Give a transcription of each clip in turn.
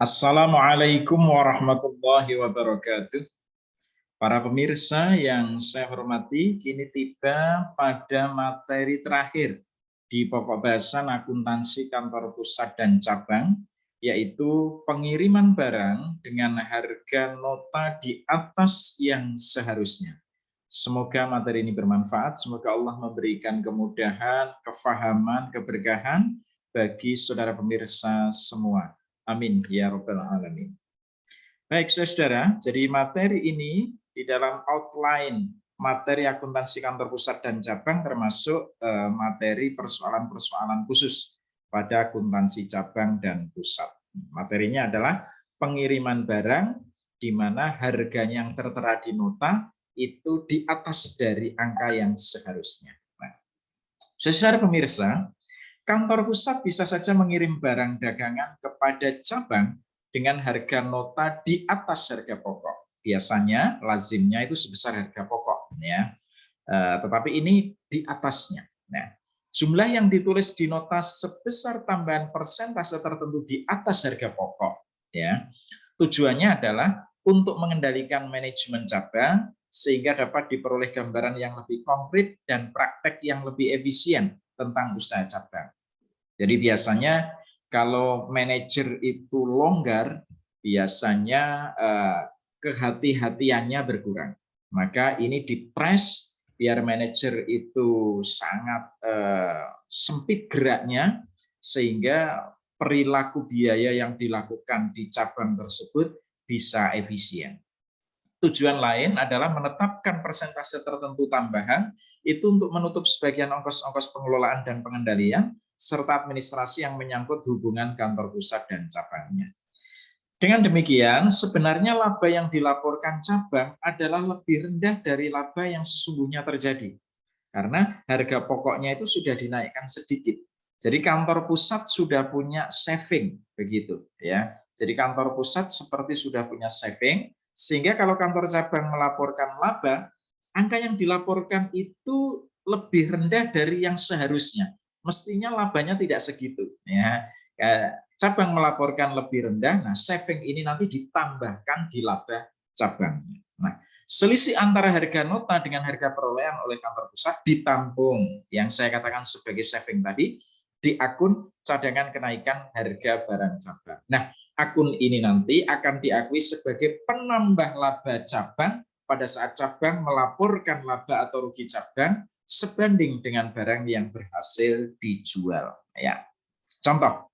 Assalamualaikum warahmatullahi wabarakatuh. Para pemirsa yang saya hormati, kini tiba pada materi terakhir di pokok bahasan akuntansi kantor pusat dan cabang, yaitu pengiriman barang dengan harga nota di atas yang seharusnya. Semoga materi ini bermanfaat, semoga Allah memberikan kemudahan, kefahaman, keberkahan bagi saudara pemirsa semua. Amin ya rabbal alamin. Baik saudara, jadi materi ini di dalam outline materi akuntansi kantor pusat dan cabang termasuk materi persoalan-persoalan khusus pada akuntansi cabang dan pusat. Materinya adalah pengiriman barang di mana harganya yang tertera di nota itu di atas dari angka yang seharusnya. Nah, saudara pemirsa, kantor pusat bisa saja mengirim barang dagangan kepada cabang dengan harga nota di atas harga pokok. Biasanya lazimnya itu sebesar harga pokok, ya. Tetapi ini di atasnya. Nah, jumlah yang ditulis di nota sebesar tambahan persentase tertentu di atas harga pokok, ya. Tujuannya adalah untuk mengendalikan manajemen cabang sehingga dapat diperoleh gambaran yang lebih konkret dan praktek yang lebih efisien tentang usaha cabang. Jadi biasanya kalau manajer itu longgar, biasanya kehati-hatiannya berkurang. Maka ini dipres biar manajer itu sangat sempit geraknya, sehingga perilaku biaya yang dilakukan di cabang tersebut bisa efisien. Tujuan lain adalah menetapkan persentase tertentu tambahan itu untuk menutup sebagian ongkos-ongkos pengelolaan dan pengendalian serta administrasi yang menyangkut hubungan kantor pusat dan cabangnya. Dengan demikian, sebenarnya laba yang dilaporkan cabang adalah lebih rendah dari laba yang sesungguhnya terjadi. Karena harga pokoknya itu sudah dinaikkan sedikit. Jadi kantor pusat sudah punya saving, begitu ya. Jadi kantor pusat seperti sudah punya saving, sehingga kalau kantor cabang melaporkan laba, angka yang dilaporkan itu lebih rendah dari yang seharusnya. Mestinya labanya tidak segitu, ya. Cabang melaporkan lebih rendah, nah saving ini nanti ditambahkan di laba cabangnya. Nah, selisih antara harga nota dengan harga perolehan oleh kantor pusat ditampung, yang saya katakan sebagai saving tadi, di akun cadangan kenaikan harga barang cabang. Nah, akun ini nanti akan diakui sebagai penambah laba cabang pada saat cabang melaporkan laba atau rugi cabang sebanding dengan barang yang berhasil dijual. Ya, contoh.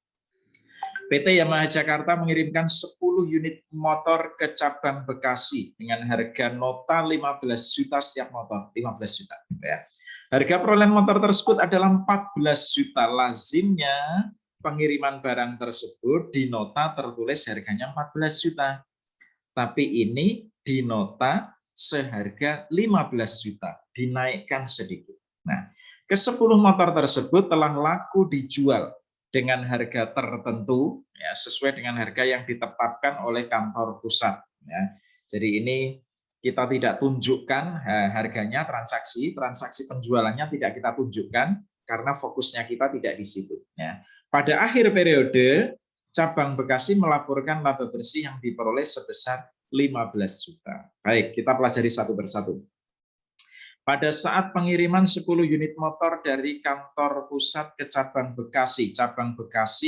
PT Yamaha Jakarta mengirimkan 10 unit motor ke cabang Bekasi dengan harga nota 15 juta setiap motor, 15 juta. Ya. Harga perolehan motor tersebut adalah 14 juta. Lazimnya pengiriman barang tersebut di nota tertulis harganya 14 juta. Tapi ini di nota seharga 15 juta, dinaikkan sedikit. Nah, ke-10 motor tersebut telah laku dijual dengan harga tertentu, ya, sesuai dengan harga yang ditetapkan oleh kantor pusat. Ya. Jadi ini kita tidak tunjukkan harganya, transaksi penjualannya tidak kita tunjukkan karena fokusnya kita tidak di situ. Ya. Pada akhir periode, cabang Bekasi melaporkan laba bersih yang diperoleh sebesar 15 juta. Baik, kita pelajari satu persatu. Pada saat pengiriman 10 unit motor dari kantor pusat ke cabang Bekasi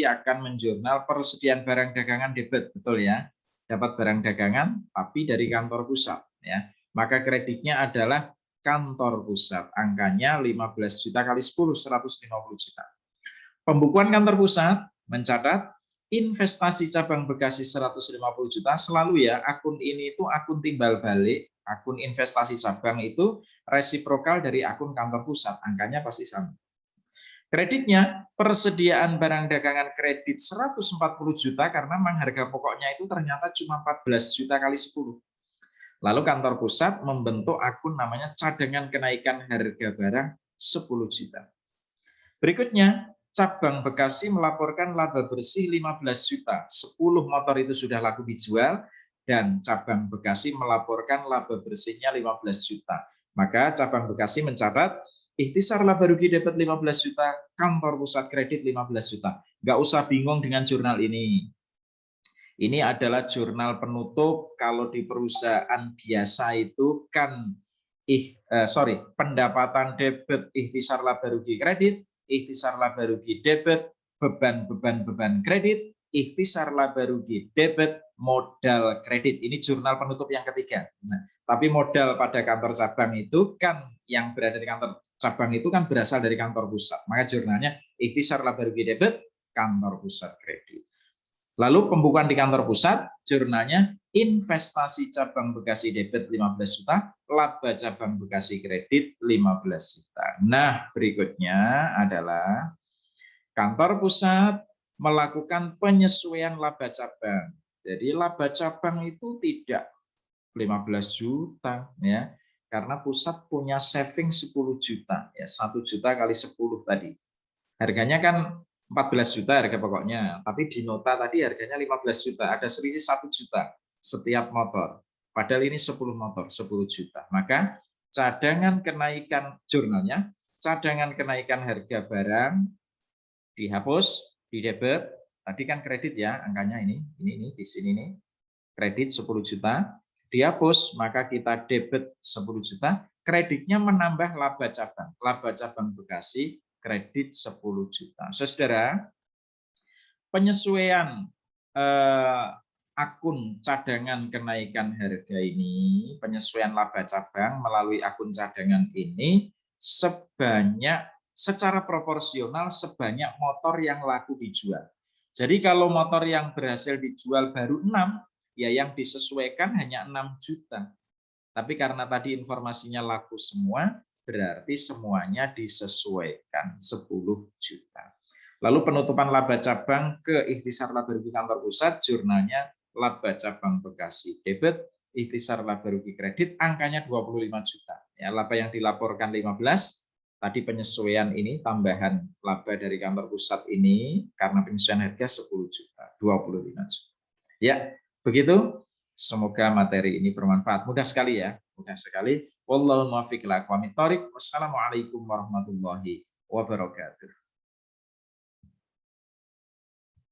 akan menjurnal persediaan barang dagangan debit, betul ya? Dapat barang dagangan, tapi dari kantor pusat, ya. Maka kreditnya adalah kantor pusat, angkanya 15 juta kali 10, 150 juta. Pembukuan kantor pusat mencatat investasi cabang Bekasi 150 juta, selalu ya, akun ini itu akun timbal balik. Akun investasi cabang itu resiprokal dari akun kantor pusat, angkanya pasti sama. Kreditnya, persediaan barang dagangan kredit 140 juta karena memang harga pokoknya itu ternyata cuma 14 juta kali 10. Lalu kantor pusat membentuk akun namanya cadangan kenaikan harga barang 10 juta. Berikutnya, cabang Bekasi melaporkan laba bersih 15 juta. 10 motor itu sudah laku dijual, dan cabang Bekasi melaporkan laba bersihnya 15 juta. Maka cabang Bekasi mencatat ikhtisar laba rugi dapat 15 juta, kantor pusat kredit 15 juta. Nggak usah bingung dengan jurnal ini. Ini adalah jurnal penutup. Kalau di perusahaan biasa itu kan pendapatan debit, ikhtisar laba rugi kredit, ikhtisar laba rugi debit, beban kredit, ikhtisar laba rugi debit, modal kredit. Ini jurnal penutup yang ketiga. Nah, tapi modal pada kantor cabang itu kan yang berada di kantor cabang itu kan berasal dari kantor pusat. Maka jurnalnya ikhtisar laba rugi debit, kantor pusat kredit. Lalu pembukuan di kantor pusat, jurnalnya investasi cabang Bekasi debit 15 juta, laba cabang Bekasi kredit 15 juta. Nah, berikutnya adalah kantor pusat melakukan penyesuaian laba cabang. Jadi laba cabang itu tidak 15 juta ya, karena pusat punya saving 10 juta ya, 1 juta kali 10 tadi. Harganya kan 14 juta harga pokoknya, tapi di nota tadi harganya 15 juta, ada selisih 1 juta setiap motor. Padahal ini 10 motor, 10 juta. Maka cadangan kenaikan jurnalnya, cadangan kenaikan harga barang dihapus, di debit, tadi kan kredit ya, angkanya ini di sini nih, kredit 10 juta, dihapus, maka kita debit 10 juta, kreditnya menambah laba cabang Bekasi, kredit 10 juta. Saudara, penyesuaian akun cadangan kenaikan harga ini, penyesuaian laba cabang melalui akun cadangan ini secara proporsional sebanyak motor yang laku dijual. Jadi kalau motor yang berhasil dijual baru 6, ya yang disesuaikan hanya 6 juta. Tapi karena tadi informasinya laku semua, berarti semuanya disesuaikan 10 juta. Lalu penutupan laba cabang ke ikhtisar laba rugi kantor pusat, jurnalnya laba cabang Bekasi debit, ikhtisar laba rugi kredit, angkanya 25 juta. Ya, laba yang dilaporkan 15, tadi penyesuaian ini, tambahan laba dari kantor pusat ini, karena penyesuaian harga 10 juta, 25 juta. Ya, begitu. Semoga materi ini bermanfaat. Mudah sekali ya, mudah sekali. Wallahul muwaffiq ila aqwamit thoriq. Wassalamualaikum warahmatullahi wabarakatuh.